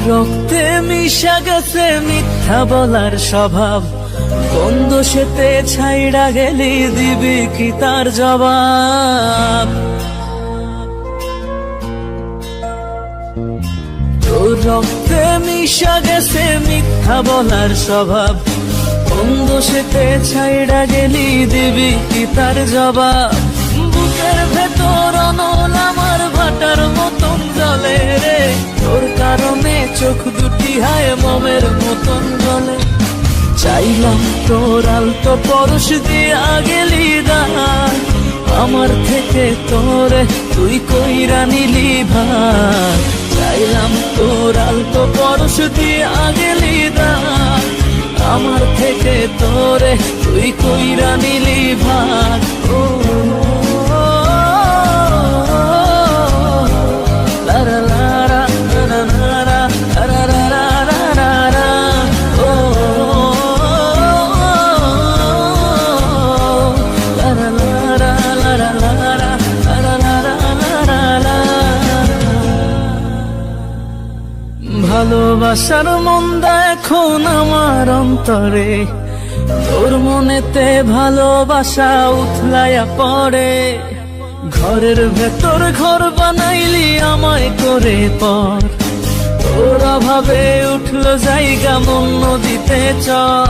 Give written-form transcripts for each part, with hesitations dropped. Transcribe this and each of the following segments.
রক্তে মিশা গেছে মিথ্যা বলার স্বভাব, কোন দোষেতে ছাইড়া গেলি দিবি কি তার জবাব? তোর রক্তে মিশা গেছে মিথ্যা বলার স্বভাব, কোন দোষেতে ছাইড়া গেলি দিবি কি তার জবাব? বুকের ভেতর অনল আমার ভাটার মতন জ্বলে রে, তোর কারণে চোখ দুটি হায় মোমের মতন জ্বলে। চাইলাম তোর আলতো পরশ দিয়া গেলি দান, আমার থেকে তোরে তুই কইরা নিলি ভার। চাইলাম তোর আলতো পরশ দিয়া গেলি দান, আমার থেকে তোরে তুই কইরা নিলি ভার। ও লারা লারা লারা লারা লারা লারা লারা, ও লারা লারা লারা লারা লারা লারা লারা। ভালোবাসার মন্দা এখন আমার অন্তরে, তোর মনেতে ভালোবাসা উথলাইয়া পড়ে। ঘরের ভেতর ঘর বানাইলি আমায় করে পর, তোর অভাবে উঠলো জায়গা মন নদীতে চর।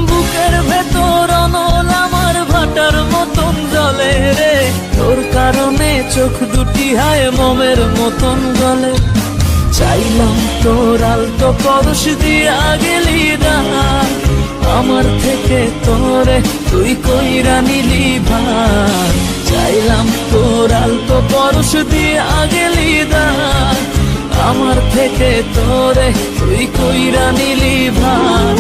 বুকের ভেতর অনল আমার ভাটার মতন জ্বলে রে, তোর কারণে চোখ দুটি হায় মোমের মতন জ্বলে। চাইলাম তোর আলতো পরশ দিয়া গেলি দান, আমার থেকে তোরে তুই কইরা নিলি ভার। চাইলাম তোর আলতো পরশ দিয়া গেলি দান, আমার থেকে তোরে তুই কইরা নিলি ভার।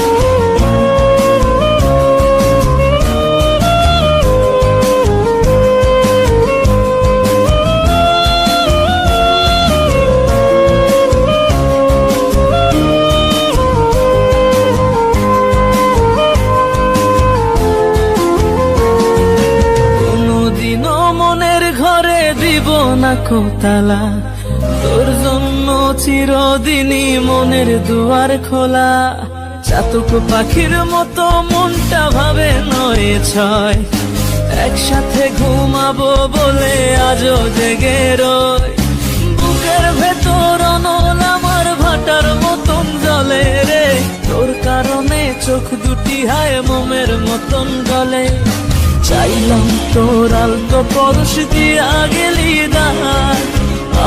দিব না কোতালা, তোর জন্য চিরদিনই মনের দুয়ার খোলা। চাতক পাখির মতো মনটা ভাবে নয় ছয়, একসাথে ঘুমাবো বলে আজও জেগে রই। বুকের ভেতর অনল আমার ভাটার মতন জ্বলে রে, তোর কারণে চোখ দুটি হায় মোমের মতন জ্বলে। চাইলাম তোর আলতো পরশ দিয়া গেলি দান,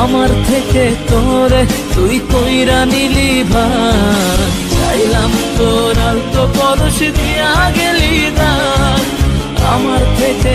আমার থেকে তোরে তুই কইরা নিলি ভার। চাইলাম তোর আলতো পরশ দিয়া গেলি দান, আমার থেকে